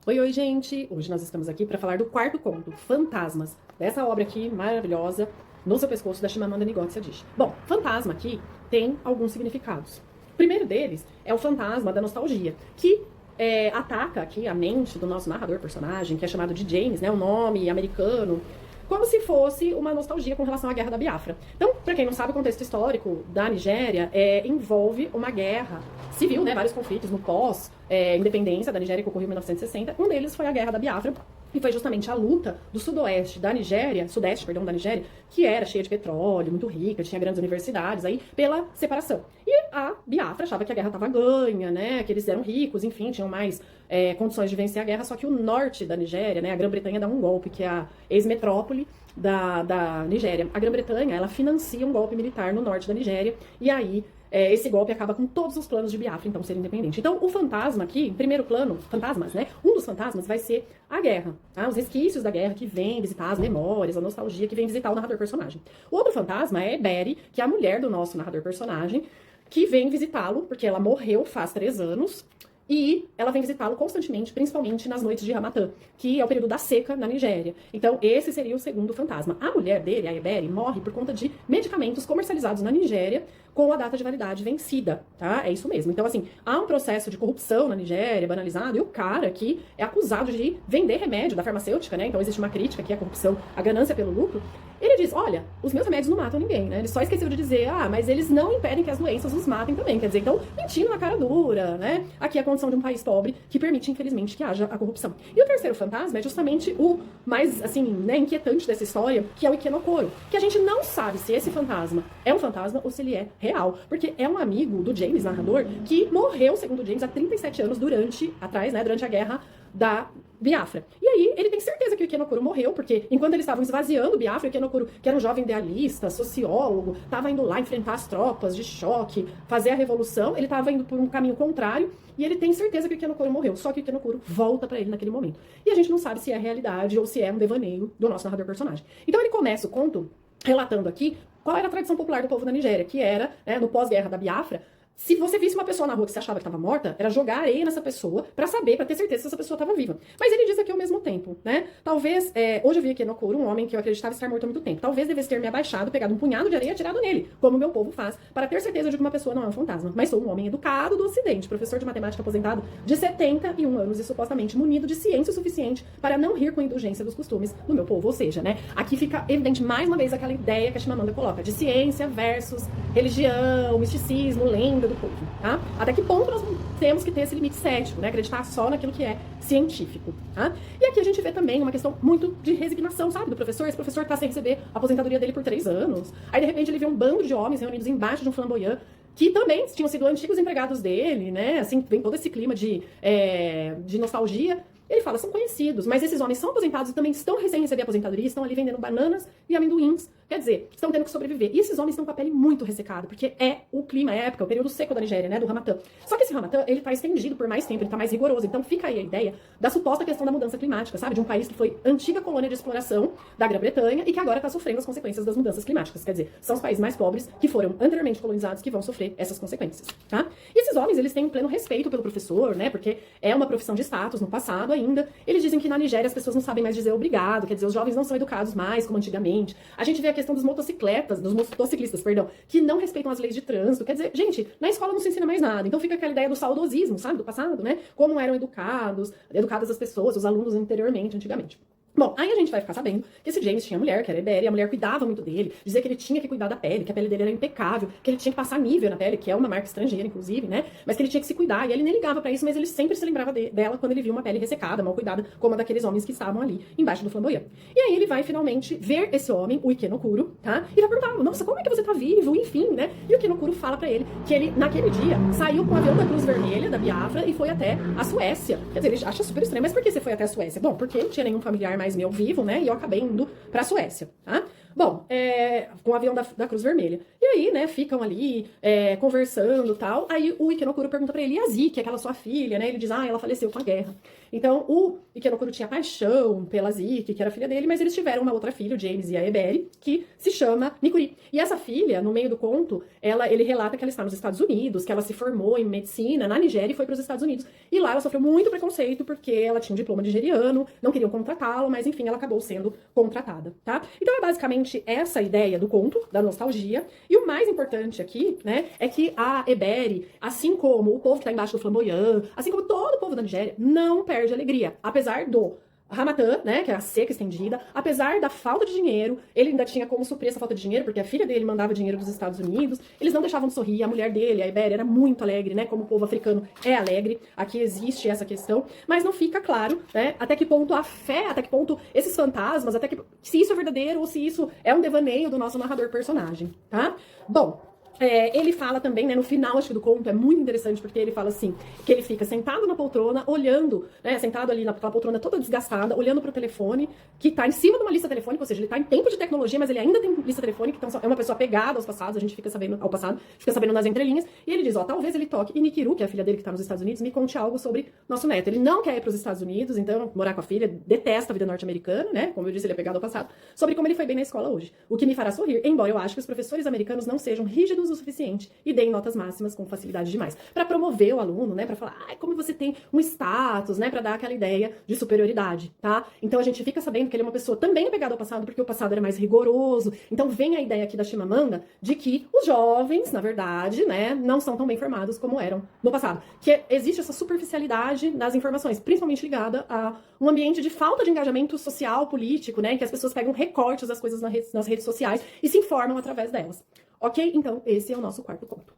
Oi, oi, gente! Hoje nós estamos aqui para falar do quarto conto, Fantasmas, dessa obra aqui maravilhosa, No Seu Pescoço, da Chimamanda Ngozi Adichie. Bom, fantasma aqui tem alguns significados. O primeiro deles é o fantasma da nostalgia, que ataca aqui a mente do nosso narrador-personagem, que é chamado de James, né, o nome americano, como se fosse uma nostalgia com relação à Guerra da Biafra. Então, para quem não sabe, o contexto histórico da Nigéria envolve uma guerra civil, né, vários conflitos no pós-independência da Nigéria, que ocorreu em 1960. Um deles foi a Guerra da Biafra, e foi justamente a luta do sudoeste da Nigéria, sudeste, perdão, da Nigéria, que era cheia de petróleo, muito rica, tinha grandes universidades aí, pela separação. E a Biafra achava que a guerra estava ganha, né, que eles eram ricos, enfim, tinham mais condições de vencer a guerra, só que o norte da Nigéria, né, a Grã-Bretanha dá um golpe, que é a ex-metrópole da Nigéria. A Grã-Bretanha, ela financia um golpe militar no norte da Nigéria, e aí esse golpe acaba com todos os planos de Biafra, então, ser independente. Então, o fantasma aqui, em primeiro plano, fantasmas, né? Um dos fantasmas vai ser a guerra, tá? Os resquícios da guerra que vem visitar as memórias, a nostalgia que vem visitar o narrador-personagem. O outro fantasma é Betty, que é a mulher do nosso narrador-personagem, que vem visitá-lo, porque ela morreu faz 3 anos, e ela vem visitá-lo constantemente, principalmente nas noites de Ramatã, que é o período da seca na Nigéria. Então, esse seria o segundo fantasma. A mulher dele, a Eberi, morre por conta de medicamentos comercializados na Nigéria com a data de validade vencida, tá? É isso mesmo. Então, assim, há um processo de corrupção na Nigéria, banalizado, e o cara aqui é acusado de vender remédio da farmacêutica, né? Então, existe uma crítica aqui à corrupção, à ganância pelo lucro. Ele diz, olha, os meus remédios não matam ninguém, né? Ele só esqueceu de dizer, mas eles não impedem que as doenças os matem também. Quer dizer, então, mentindo na cara dura, né? Aqui é a condição de um país pobre que permite, infelizmente, que haja a corrupção. E o terceiro fantasma é justamente o mais, assim, né, inquietante dessa história, que é o Ikenokoro. Que a gente não sabe se esse fantasma é um fantasma ou se ele é real. Porque é um amigo do James, narrador, que morreu, segundo o James, há 37 anos durante a guerra da Biafra. E aí, ele tem certeza que o Ikenokoro morreu, porque enquanto eles estavam esvaziando Biafra, o Ikenokoro, que era um jovem idealista, sociólogo, estava indo lá enfrentar as tropas de choque, fazer a revolução, ele estava indo por um caminho contrário, e ele tem certeza que o Ikenokoro morreu, só que o Ikenokoro volta pra ele naquele momento. E a gente não sabe se é realidade ou se é um devaneio do nosso narrador-personagem. Então ele começa o conto relatando aqui qual era a tradição popular do povo da Nigéria, que era, né, no pós-guerra da Biafra, se você visse uma pessoa na rua que você achava que estava morta, era jogar areia nessa pessoa pra saber, pra ter certeza se essa pessoa estava viva. Mas ele diz aqui ao mesmo tempo, né? Talvez, hoje eu vi aqui no Coro um homem que eu acreditava estar morto há muito tempo. Talvez devesse ter me abaixado, pegado um punhado de areia e atirado nele, como o meu povo faz, para ter certeza de que uma pessoa não é um fantasma. Mas sou um homem educado do Ocidente, professor de matemática aposentado de 71 anos e supostamente munido de ciência o suficiente para não rir com a indulgência dos costumes do meu povo. Ou seja, né? Aqui fica evidente mais uma vez aquela ideia que a Chimamanda coloca de ciência versus religião, misticismo, lenda do povo, tá? Até que ponto nós temos que ter esse limite cético, né? Acreditar só naquilo que é científico, tá? E aqui a gente vê também uma questão muito de resignação, sabe? Do professor. Esse professor tá sem receber a aposentadoria dele por 3 anos. Aí, de repente, ele vê um bando de homens reunidos embaixo de um flamboyant, que também tinham sido antigos empregados dele, né? Assim, vem todo esse clima de nostalgia. Ele fala, são conhecidos, mas esses homens são aposentados e também estão sem receber aposentadoria, estão ali vendendo bananas e amendoins. Quer dizer, estão tendo que sobreviver. E esses homens estão com a pele muito ressecada, porque é o clima, é a época, o período seco da Nigéria, né, do Ramatã. Só que esse Ramatã, ele tá estendido por mais tempo, ele tá mais rigoroso. Então fica aí a ideia da suposta questão da mudança climática, sabe? De um país que foi antiga colônia de exploração da Grã-Bretanha e que agora tá sofrendo as consequências das mudanças climáticas. Quer dizer, são os países mais pobres que foram anteriormente colonizados que vão sofrer essas consequências, tá? E esses homens, eles têm um pleno respeito pelo professor, né, porque é uma profissão de status no passado ainda. Eles dizem que na Nigéria as pessoas não sabem mais dizer obrigado, quer dizer, os jovens não são educados mais como antigamente. A gente vê a questão dos motociclistas, perdão, que não respeitam as leis de trânsito. Quer dizer, gente, na escola não se ensina mais nada. Então fica aquela ideia do saudosismo, sabe, do passado, né? Como eram educadas as pessoas, os alunos antigamente. Bom, aí a gente vai ficar sabendo que esse James tinha mulher, que era Eberi, a mulher cuidava muito dele, dizia que ele tinha que cuidar da pele, que a pele dele era impecável, que ele tinha que passar nível na pele, que é uma marca estrangeira, inclusive, né? Mas que ele tinha que se cuidar, e ele nem ligava pra isso, mas ele sempre se lembrava dela quando ele via uma pele ressecada, mal cuidada, como a daqueles homens que estavam ali embaixo do flamboyant. E aí ele vai finalmente ver esse homem, o Ikenokuro, tá? E vai perguntar, nossa, como é que você tá vivo? Enfim, né? E o Ikenokuro fala pra ele que ele, naquele dia, saiu com o avião da Cruz Vermelha, da Biafra, e foi até a Suécia. Quer dizer, ele acha super estranho, mas por que você foi até a Suécia? Bom, porque não tinha nenhum familiar mais meu vivo, né? E eu acabei indo pra Suécia, tá? Bom, com o avião da Cruz Vermelha. E aí, né, ficam ali conversando e tal. Aí o Ikenokuro pergunta pra ele, e a Ziki, aquela sua filha, né? Ele diz, ela faleceu com a guerra. Então, o Ikenokuro tinha paixão pela Ziki, que era filha dele, mas eles tiveram uma outra filha, o James e a Eberi, que se chama Nikuri. E essa filha, no meio do conto, ele relata que ela está nos Estados Unidos, que ela se formou em medicina na Nigéria e foi para os Estados Unidos. E lá ela sofreu muito preconceito porque ela tinha um diploma nigeriano, não queriam contratá-la, mas enfim, ela acabou sendo contratada, tá? Então é basicamente essa ideia do conto, da nostalgia. E o mais importante aqui, né, é que a Eberi, assim como o povo que tá embaixo do Flamboyant, assim como todo o povo da Nigéria, não perde alegria. Apesar do Ramatã, né, que é a seca estendida, apesar da falta de dinheiro, ele ainda tinha como suprir essa falta de dinheiro, porque a filha dele mandava dinheiro dos Estados Unidos, eles não deixavam de sorrir, a mulher dele, a Ibéria, era muito alegre, né, como o povo africano é alegre, aqui existe essa questão, mas não fica claro, né, até que ponto a fé, até que ponto esses fantasmas, se isso é verdadeiro ou se isso é um devaneio do nosso narrador personagem, tá? Bom, ele fala também, né, no final, acho que do conto, é muito interessante, porque ele fala assim, que ele fica sentado na poltrona, olhando, né, sentado ali naquela poltrona toda desgastada, olhando pro telefone, que tá em cima de uma lista telefônica, ou seja, ele tá em tempo de tecnologia, mas ele ainda tem lista telefônica, então é uma pessoa apegada aos passados, a gente fica sabendo, ao passado, fica sabendo nas entrelinhas, e ele diz, talvez ele toque, e Nikiru, que é a filha dele que tá nos Estados Unidos, me conte algo sobre nosso neto. Ele não quer ir pros Estados Unidos, então, morar com a filha, detesta a vida norte-americana, né, como eu disse, ele é apegado ao passado, sobre como ele foi bem na escola hoje. O que me fará sorrir, embora eu acho que os professores americanos não sejam rígidos o suficiente e deem notas máximas com facilidade demais. Para promover o aluno, né, para falar, como você tem um status, né, para dar aquela ideia de superioridade, tá? Então a gente fica sabendo que ele é uma pessoa também apegada ao passado, porque o passado era mais rigoroso. Então vem a ideia aqui da Chimamanda de que os jovens, na verdade, né, não são tão bem formados como eram no passado. Que existe essa superficialidade nas informações, principalmente ligada a um ambiente de falta de engajamento social, político, né, em que as pessoas pegam recortes das coisas nas redes sociais e se informam através delas. Ok? Então, esse é o nosso quarto conto.